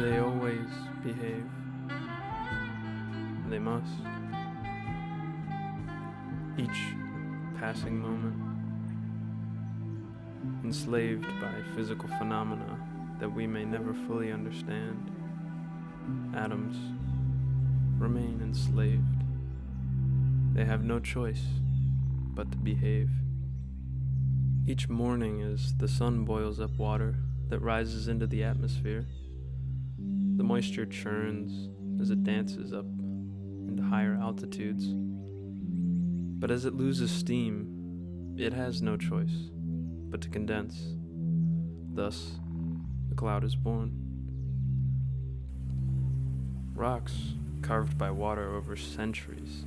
They always behave. They must. Each passing moment, enslaved by physical phenomena that we may never fully understand, atoms remain enslaved. They have no choice but to behave. Each morning as the sun boils up water that rises into the atmosphere, the moisture churns as it dances up into higher altitudes. But as it loses steam, it has no choice but to condense. Thus, the cloud is born. Rocks carved by water over centuries.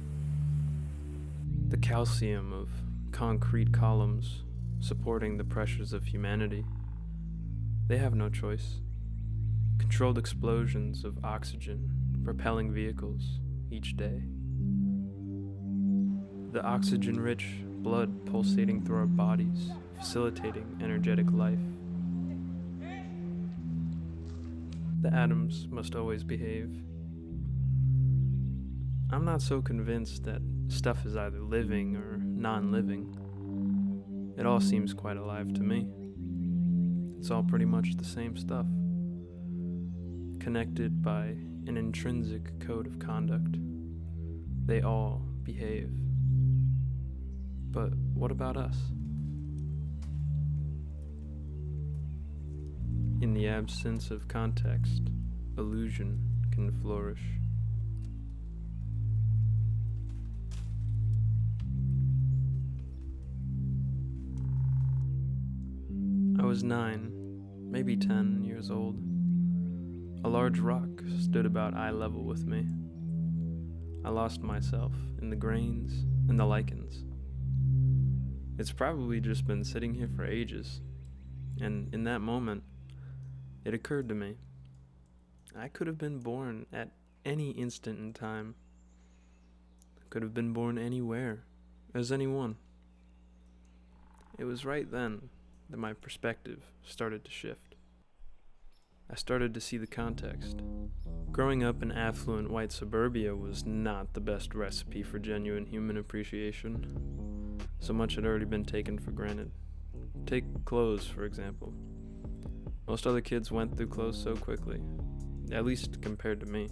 The calcium of concrete columns supporting the pressures of humanity. They have no choice. Controlled explosions of oxygen propelling vehicles each day. The oxygen-rich blood pulsating through our bodies, facilitating energetic life. The atoms must always behave. I'm not so convinced that stuff is either living or non-living. It all seems quite alive to me. It's all pretty much the same stuff, connected by an intrinsic code of conduct. They all behave. But what about us? In the absence of context, illusion can flourish. I was 9, maybe 10 years old. A large rock stood about eye level with me. I lost myself in the grains and the lichens. It's probably just been sitting here for ages, and in that moment, it occurred to me. I could have been born at any instant in time. Could have been born anywhere, as anyone. It was right then that my perspective started to shift. I started to see the context. Growing up in affluent white suburbia was not the best recipe for genuine human appreciation. So much had already been taken for granted. Take clothes, for example. Most other kids went through clothes so quickly, at least compared to me.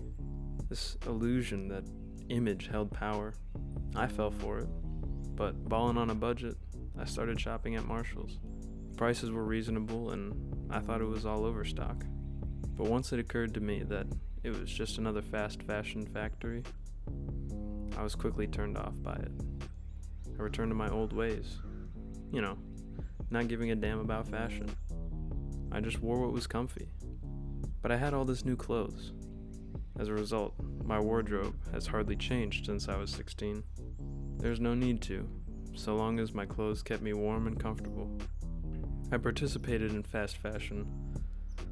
This illusion that image held power. I fell for it, but balling on a budget, I started shopping at Marshall's. Prices were reasonable and I thought it was all overstock. But once it occurred to me that it was just another fast fashion factory, I was quickly turned off by it. I returned to my old ways. Not giving a damn about fashion. I just wore what was comfy. But I had all this new clothes. As a result, my wardrobe has hardly changed since I was 16. There's no need to, so long as my clothes kept me warm and comfortable. I participated in fast fashion,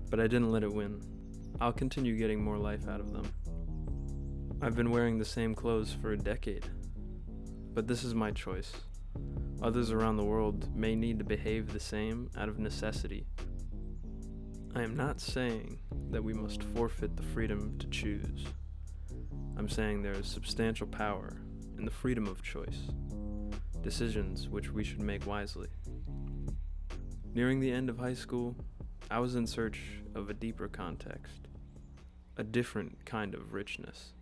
but I didn't let it win. I'll continue getting more life out of them. I've been wearing the same clothes for a decade, but this is my choice. Others around the world may need to behave the same out of necessity. I am not saying that we must forfeit the freedom to choose. I'm saying there is substantial power in the freedom of choice, decisions which we should make wisely. Nearing the end of high school, I was in search of a deeper context, a different kind of richness.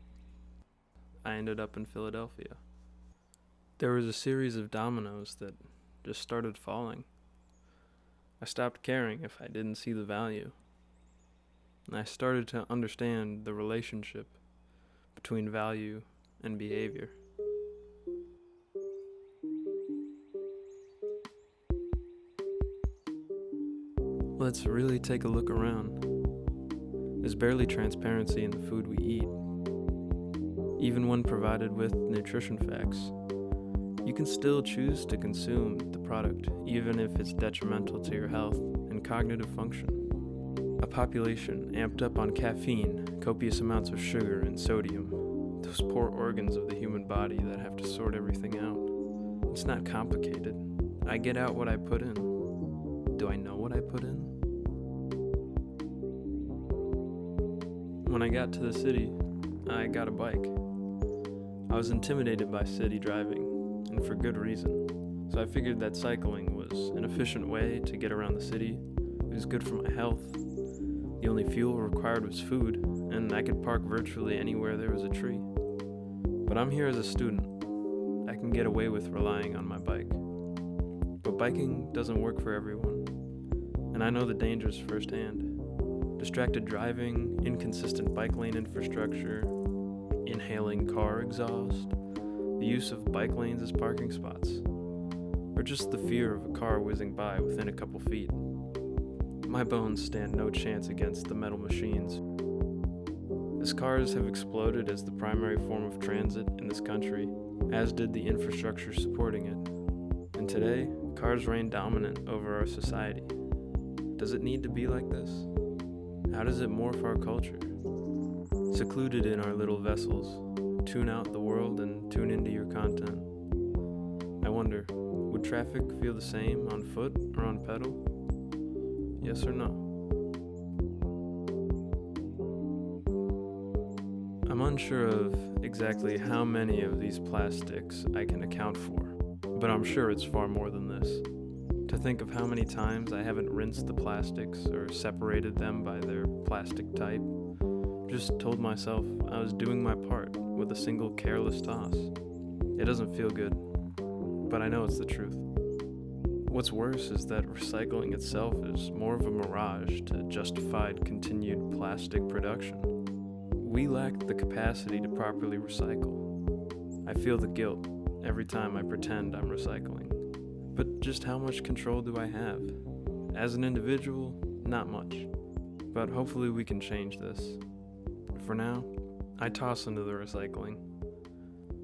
I ended up in Philadelphia. There was a series of dominoes that just started falling. I stopped caring if I didn't see the value. And I started to understand the relationship between value and behavior. Let's really take a look around. There's barely transparency in the food we eat. Even when provided with nutrition facts, you can still choose to consume the product even if it's detrimental to your health and cognitive function. A population amped up on caffeine, copious amounts of sugar and sodium, those poor organs of the human body that have to sort everything out. It's not complicated. I get out what I put in. Do I know what I put in? When I got to the city, I got a bike. I was intimidated by city driving, and for good reason. So I figured that cycling was an efficient way to get around the city. It was good for my health. The only fuel required was food, and I could park virtually anywhere there was a tree. But I'm here as a student. I can get away with relying on my bike. But biking doesn't work for everyone, and I know the dangers firsthand. Distracted driving, inconsistent bike lane infrastructure, inhaling car exhaust, the use of bike lanes as parking spots, or just the fear of a car whizzing by within a couple feet. My bones stand no chance against the metal machines. As cars have exploded as the primary form of transit in this country, as did the infrastructure supporting it. And today, cars reign dominant over our society. Does it need to be like this? How does it morph our culture? Secluded in our little vessels, tune out the world and tune into your content. I wonder, would traffic feel the same on foot or on pedal? Yes or no? I'm unsure of exactly how many of these plastics I can account for, but I'm sure it's far more than this. To think of how many times I haven't rinsed the plastics or separated them by their plastic type, just told myself I was doing my part with a single careless toss. It doesn't feel good, but I know it's the truth. What's worse is that recycling itself is more of a mirage to justified continued plastic production. We lack the capacity to properly recycle. I feel the guilt every time I pretend I'm recycling. But just how much control do I have? As an individual, not much. But hopefully we can change this. For now, I toss into the recycling.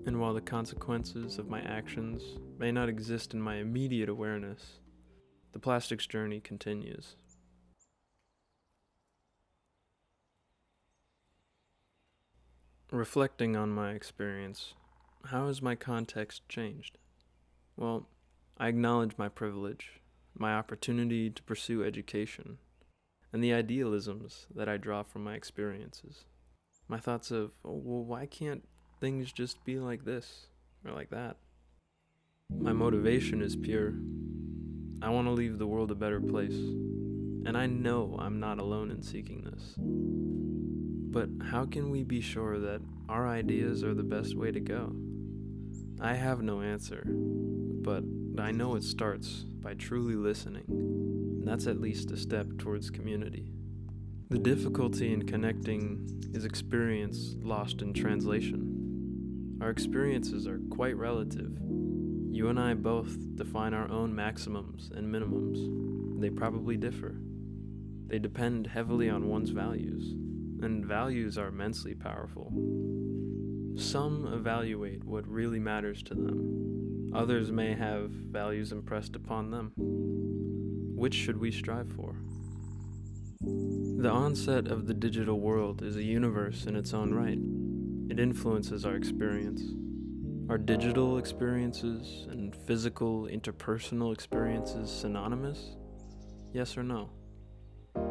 And while the consequences of my actions may not exist in my immediate awareness, the plastics journey continues. Reflecting on my experience, how has my context changed? Well, I acknowledge my privilege, my opportunity to pursue education, and the idealisms that I draw from my experiences. My thoughts of, oh, well, why can't things just be like this or like that? My motivation is pure. I want to leave the world a better place, and I know I'm not alone in seeking this. But how can we be sure that our ideas are the best way to go? I have no answer, but I know it starts by truly listening, and that's at least a step towards community. The difficulty in connecting is experience lost in translation. Our experiences are quite relative. You and I both define our own maximums and minimums. They probably differ. They depend heavily on one's values, and values are immensely powerful. Some evaluate what really matters to them. Others may have values impressed upon them. Which should we strive for? The onset of the digital world is a universe in its own right. It influences our experience. Are digital experiences and physical interpersonal experiences synonymous? Yes or no?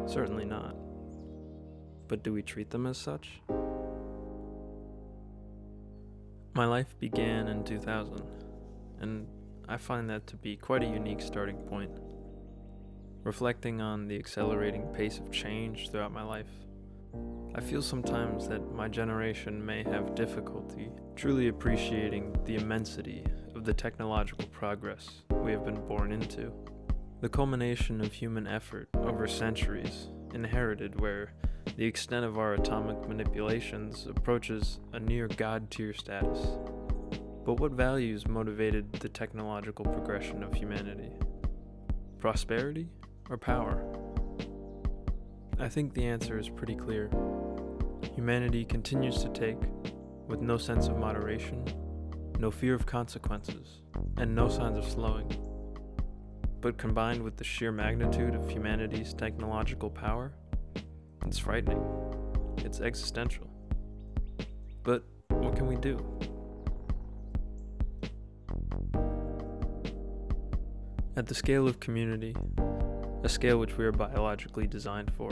Certainly not. But do we treat them as such? My life began in 2000, and I find that to be quite a unique starting point. Reflecting on the accelerating pace of change throughout my life, I feel sometimes that my generation may have difficulty truly appreciating the immensity of the technological progress we have been born into. The culmination of human effort over centuries, inherited where the extent of our atomic manipulations approaches a near God-tier status. But what values motivated the technological progression of humanity? Prosperity or power? I think the answer is pretty clear. Humanity continues to take, with no sense of moderation, no fear of consequences, and no signs of slowing. But combined with the sheer magnitude of humanity's technological power, it's frightening. It's existential. But what can we do? At the scale of community, a scale which we are biologically designed for,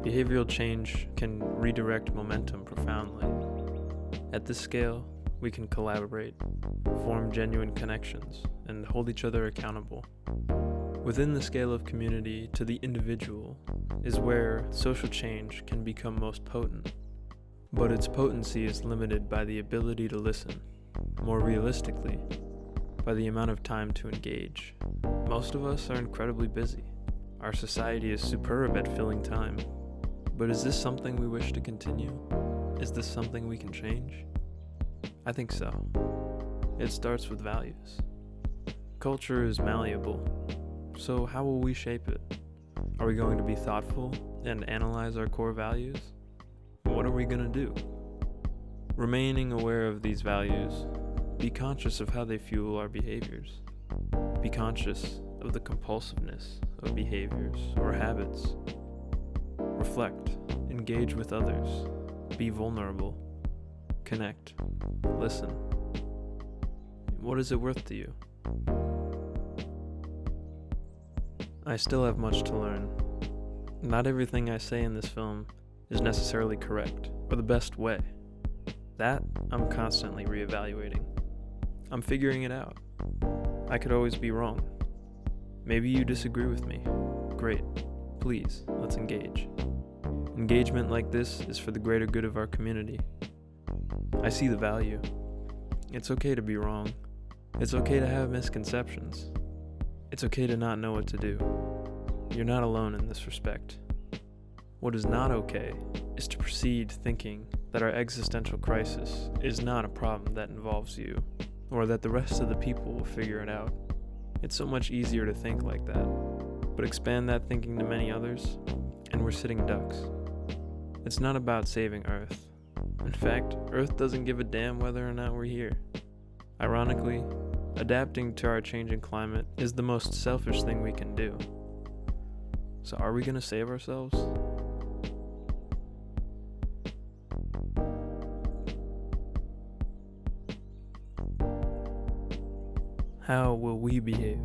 Behavioral change can redirect momentum profoundly. At this scale, we can collaborate, form genuine connections, and hold each other accountable. Within the scale of community to the individual is where social change can become most potent. But its potency is limited by the ability to listen, more realistically, by the amount of time to engage. Most of us are incredibly busy. Our society is superb at filling time. But is this something we wish to continue? Is this something we can change? I think so. It starts with values. Culture is malleable, so how will we shape it? Are we going to be thoughtful and analyze our core values? What are we going to do? Remaining aware of these values, be conscious of how they fuel our behaviors. Be conscious of the compulsiveness of behaviors or habits. Reflect, engage with others, be vulnerable, connect, listen. What is it worth to you? I still have much to learn. Not everything I say in this film is necessarily correct or the best way. That I'm constantly reevaluating. I'm figuring it out. I could always be wrong. Maybe you disagree with me. Great. Please, let's engage. Engagement like this is for the greater good of our community. I see the value. It's okay to be wrong. It's okay to have misconceptions. It's okay to not know what to do. You're not alone in this respect. What is not okay is to proceed thinking that our existential crisis is not a problem that involves you, or that the rest of the people will figure it out. It's so much easier to think like that, but expand that thinking to many others, and we're sitting ducks. It's not about saving Earth. In fact, Earth doesn't give a damn whether or not we're here. Ironically, adapting to our changing climate is the most selfish thing we can do. So are we going to save ourselves? How will we behave?